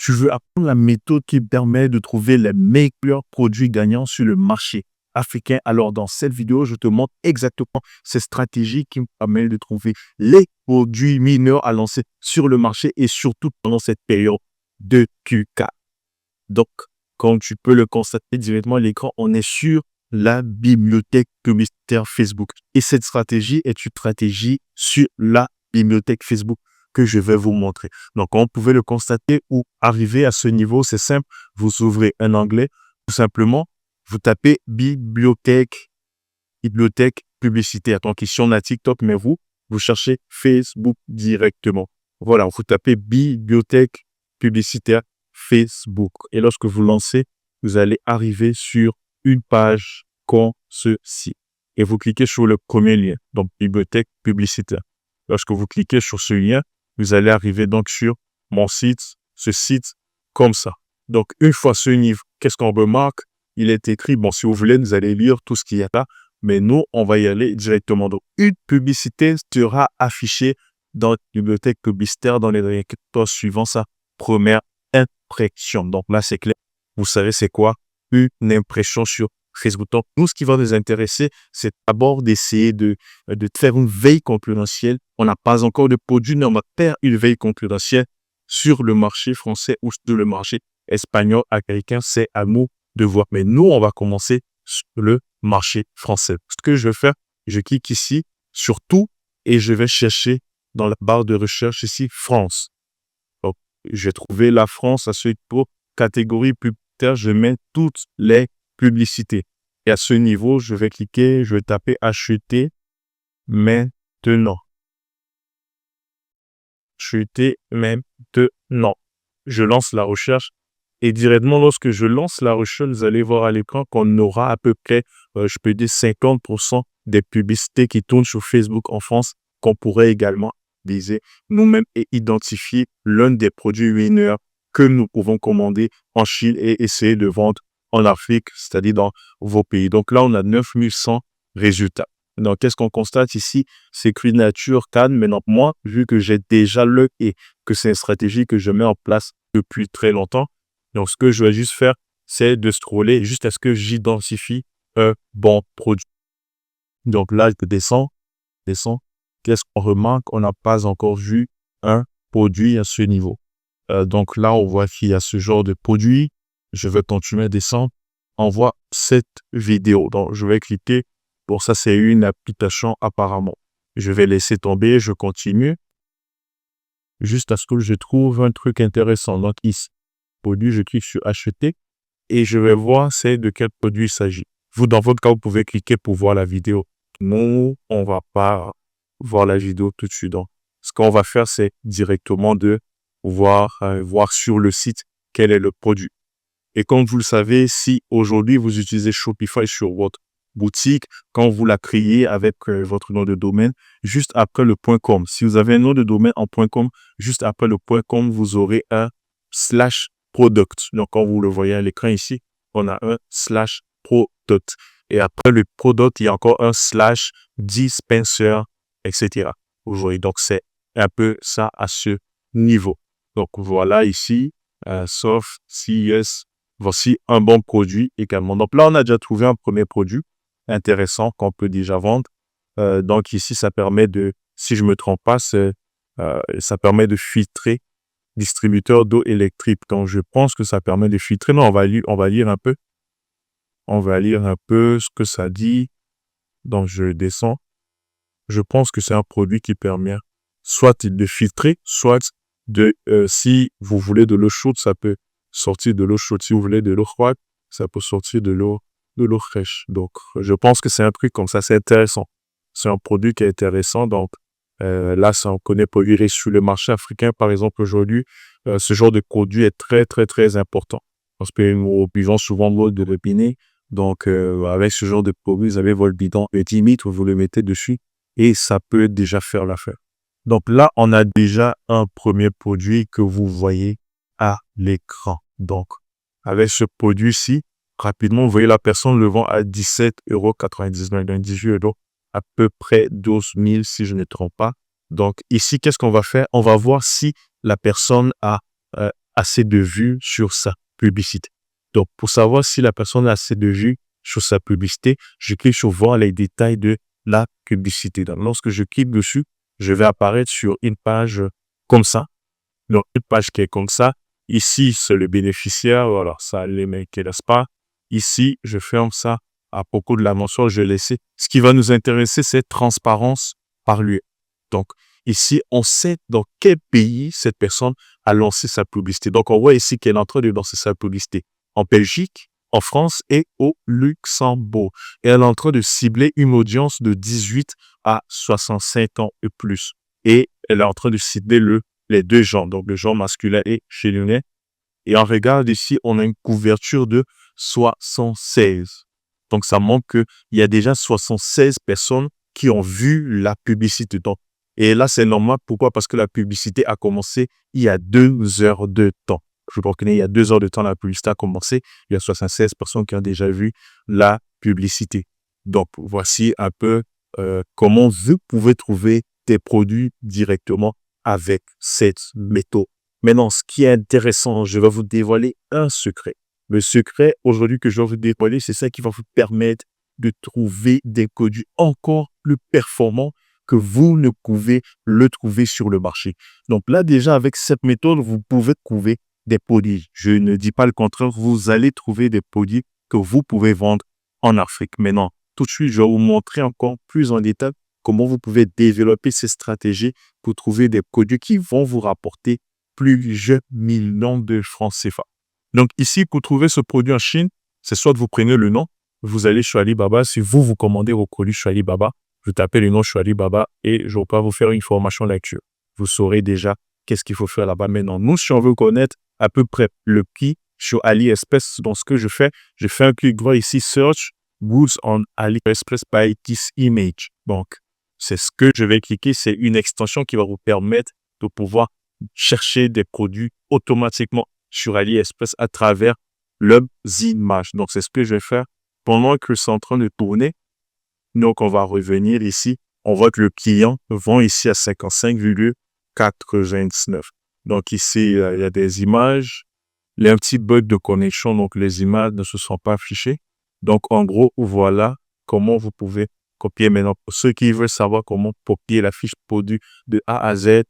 Tu veux apprendre la méthode qui permet de trouver les meilleurs produits gagnants sur le marché africain. Alors, dans cette vidéo, je te montre exactement ces stratégies qui me permettent de trouver les produits mineurs à lancer sur le marché et surtout pendant cette période de QK. Donc, comme tu peux le constater directement à l'écran, on est sur la bibliothèque publicitaire Facebook. Et cette stratégie est une stratégie sur la bibliothèque Facebook que je vais vous montrer. Donc, on pouvait le constater ou arriver à ce niveau, c'est simple. Vous ouvrez un onglet, tout simplement, vous tapez bibliothèque publicitaire. Donc, ici, on a TikTok, mais vous cherchez Facebook directement. Voilà, vous tapez bibliothèque publicitaire Facebook. Et lorsque vous lancez, vous allez arriver sur une page comme ceci. Et vous cliquez sur le premier lien, donc bibliothèque publicitaire. Lorsque vous cliquez sur ce lien, vous allez arriver donc sur mon site, ce site comme ça. Donc, une fois ce niveau, qu'est-ce qu'on remarque? Il est écrit, bon, si vous voulez, vous allez lire tout ce qu'il y a là, mais nous, on va y aller directement. Donc, une publicité sera affichée dans la bibliothèque publicitaire dans les résultats suivant sa première impression. Donc là, c'est clair. Vous savez, c'est quoi une impression sur Facebook. Donc, nous, ce qui va nous intéresser, c'est d'abord d'essayer de faire une veille concurrentielle. On n'a pas encore de produit, mais on va faire une veille concurrentielle sur le marché français ou sur le marché espagnol, américain. C'est à nous de voir. Mais nous, on va commencer sur le marché français. Ce que je vais faire, je clique ici sur tout et je vais chercher dans la barre de recherche ici France. Donc, j'ai trouvé la France. Ensuite, pour catégorie publicitaire, je mets toutes les publicités. Et à ce niveau, je vais cliquer, je vais taper acheter maintenant. Acheter maintenant. Je lance la recherche et directement, lorsque je lance la recherche, vous allez voir à l'écran qu'on aura à peu près, je peux dire 50% des publicités qui tournent sur Facebook en France qu'on pourrait également viser nous-mêmes et identifier l'un des produits winners que nous pouvons commander en Chine et essayer de vendre en Afrique, c'est-à-dire dans vos pays. Donc là, on a 9100 résultats. Donc, qu'est-ce qu'on constate ici? C'est écrit nature, Cannes. Maintenant, moi, vu que j'ai déjà le et que c'est une stratégie que je mets en place depuis très longtemps, donc ce que je vais juste faire, c'est de scroller juste à ce que j'identifie un bon produit. Donc là, je descends. Qu'est-ce qu'on remarque? On n'a pas encore vu un produit à ce niveau. Donc là, on voit qu'il y a ce genre de produit. Je vais continuer à descendre. On voit cette vidéo. Donc, je vais cliquer. Pour ça, c'est une application apparemment. Je vais laisser tomber. Je continue. Juste à ce que je trouve un truc intéressant. Donc, ici, produit, je clique sur acheter. Et je vais voir c'est de quel produit il s'agit. Vous, dans votre cas, vous pouvez cliquer pour voir la vidéo. Nous, on va pas voir la vidéo tout de suite. Donc, ce qu'on va faire, c'est directement de voir sur le site quel est le produit. Et comme vous le savez, si aujourd'hui vous utilisez Shopify sur votre boutique, quand vous la créez avec votre nom de domaine, juste après le .com, si vous avez un nom de domaine en .com, juste après le .com, vous aurez un /product. Donc, quand vous le voyez à l'écran ici, on a un /product. Et après le product, il y a encore un /dispenser, etc. Vous voyez, donc c'est un peu ça à ce niveau. Donc, voilà ici, sauf si yes, voici un bon produit également. Donc là, on a déjà trouvé un premier produit intéressant qu'on peut déjà vendre. Donc ici, ça permet de, si je ne me trompe pas, ça permet de filtrer distributeur d'eau électrique. Donc je pense que ça permet de filtrer. Non, on va lire un peu. On va lire un peu ce que ça dit. Donc je descends. Je pense que c'est un produit qui permet soit de filtrer, soit de, si vous voulez de l'eau chaude, ça peut sortir de l'eau chaude. Si vous voulez de l'eau froide, ça peut sortir de l'eau fraîche. Donc, je pense que c'est un truc comme ça, c'est intéressant. C'est un produit qui est intéressant. Donc, là, ça on connaît pour lui sur le marché africain, par exemple, aujourd'hui, ce genre de produit est très, très, très important. Parce que nous buvons souvent de l'eau de robinet. Donc, avec ce genre de produit, vous avez votre bidon de 10 litres, vous le mettez dessus et ça peut déjà faire l'affaire. Donc là, on a déjà un premier produit que vous voyez à l'écran. Donc, avec ce produit-ci, rapidement, vous voyez la personne le vend à 17,99 €, donc 18 €, à peu près 12 000 si je ne me trompe pas. Donc ici, qu'est-ce qu'on va faire? On va voir si la personne a assez de vues sur sa publicité. Donc, pour savoir si la personne a assez de vues sur sa publicité, je clique sur voir les détails de la publicité. Donc, lorsque je clique dessus, je vais apparaître sur une page comme ça. Donc, une page qui est comme ça. Ici, c'est le bénéficiaire. Voilà, ça les m'intéresse pas. Ici, je ferme ça. À propos de la mention, je laisse. Ce qui va nous intéresser, c'est transparence par lieu. Donc, ici, on sait dans quel pays cette personne a lancé sa publicité. Donc, on voit ici qu'elle est en train de lancer sa publicité en Belgique, en France et au Luxembourg. Et elle est en train de cibler une audience de 18 à 65 ans et plus. Et elle est en train de cibler les deux genres, donc le genre masculin et féminin. Et on regarde ici, on a une couverture de 76. Donc, ça montre qu'il y a déjà 76 personnes qui ont vu la publicité. Donc, et là, c'est normal. Pourquoi? Parce que la publicité a commencé il y a 2 heures de temps. Je reconnais, il y a 2 heures de temps, la publicité a commencé. Il y a 76 personnes qui ont déjà vu la publicité. Donc, voici un peu comment vous pouvez trouver des produits directement avec cette méthode. Maintenant, ce qui est intéressant, je vais vous dévoiler un secret. Le secret aujourd'hui que je vais vous dévoiler, c'est ça qui va vous permettre de trouver des produits encore plus performants que vous ne pouvez le trouver sur le marché. Donc là, déjà, avec cette méthode, vous pouvez trouver des produits. Je ne dis pas le contraire, vous allez trouver des produits que vous pouvez vendre en Afrique. Maintenant, tout de suite, je vais vous montrer encore plus en détail comment vous pouvez développer ces stratégies pour trouver des produits qui vont vous rapporter plusieurs millions de francs CFA. Donc ici, pour trouver ce produit en Chine, c'est soit vous prenez le nom, vous allez sur Alibaba. Si vous commandez vos produits sur Alibaba, vous tapez le nom sur Alibaba et je vais pas vous faire une formation lecture. Vous saurez déjà qu'est-ce qu'il faut faire là-bas. Maintenant, nous, si on veut connaître à peu près le prix sur AliExpress, dans ce que je fais un clic droit ici, Search Goods on AliExpress by this image. Donc, c'est ce que je vais cliquer. C'est une extension qui va vous permettre de pouvoir chercher des produits automatiquement sur AliExpress à travers leurs images. Donc, c'est ce que je vais faire pendant que c'est en train de tourner. Donc, on va revenir ici. On voit que le client vend ici à 55,99. Donc, ici, il y a des images. Il y a un petit bug de connexion. Donc, les images ne se sont pas affichées. Donc, en gros, voilà comment vous pouvez copier. Maintenant, pour ceux qui veulent savoir comment copier la fiche produit de A à Z,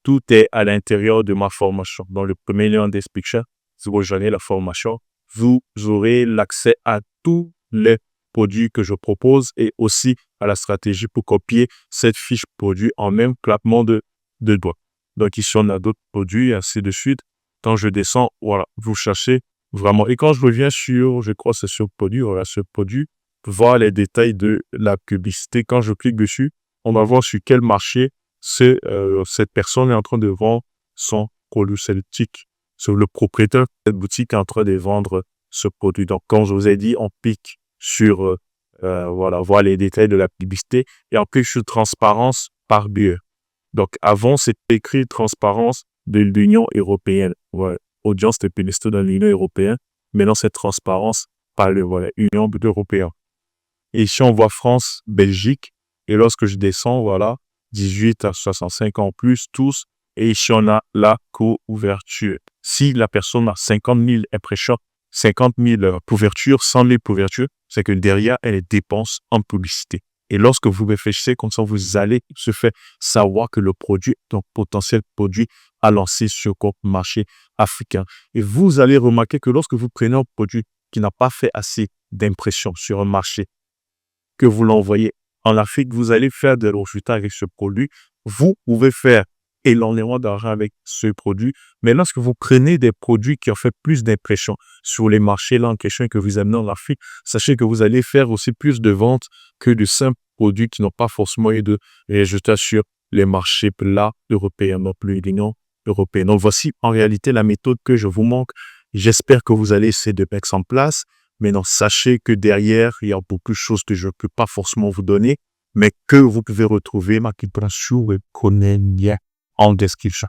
tout est à l'intérieur de ma formation. Dans le premier lien en description, si vous rejoignez la formation, vous aurez l'accès à tous les produits que je propose et aussi à la stratégie pour copier cette fiche produit en même claquement de doigts. Donc ici, on a d'autres produits et ainsi de suite. Quand je descends, voilà, vous cherchez vraiment. Et quand je reviens sur, je crois que c'est sur produit, voilà, ce produit, voir les détails de la publicité. Quand je clique dessus, on va voir sur quel marché cette personne est en train de vendre son produit. C'est le propriétaire de cette boutique est en train de vendre ce produit. Donc, comme je vous ai dit, on clique sur, voilà, voir les détails de la publicité et on clique sur transparence par lieu. Donc, avant, c'était écrit transparence de l'Union européenne. Ouais, audience de publicité dans l'Union européenne. Maintenant, c'est transparence par lieu. Voilà, Union européenne. Et ici, on voit France, Belgique. Et lorsque je descends, voilà, 18 à 65 ans plus, tous. Et ici, on a la couverture. Si la personne a 50 000 impressions, 50 000 couvertures, 100 000 couvertures, c'est que derrière, elle dépense en publicité. Et lorsque vous réfléchissez comme ça, vous allez se faire savoir que le produit, donc potentiel produit, a lancé sur le marché africain. Et vous allez remarquer que lorsque vous prenez un produit qui n'a pas fait assez d'impressions sur un marché, que vous l'envoyez en Afrique, vous allez faire des résultats avec ce produit. Vous pouvez faire énormément d'argent avec ce produit. Mais lorsque vous prenez des produits qui ont fait plus d'impressions sur les marchés là en question et que vous amenez en Afrique, sachez que vous allez faire aussi plus de ventes que de simples produits qui n'ont pas forcément eu de résultats sur les marchés là européens, non plus l'Union européenne. Donc, voici en réalité la méthode que je vous montre. J'espère que vous allez essayer de mettre en place. Maintenant, sachez que derrière, il y a beaucoup de choses que je ne peux pas forcément vous donner, mais que vous pouvez retrouver, ma qui prend sur le en description.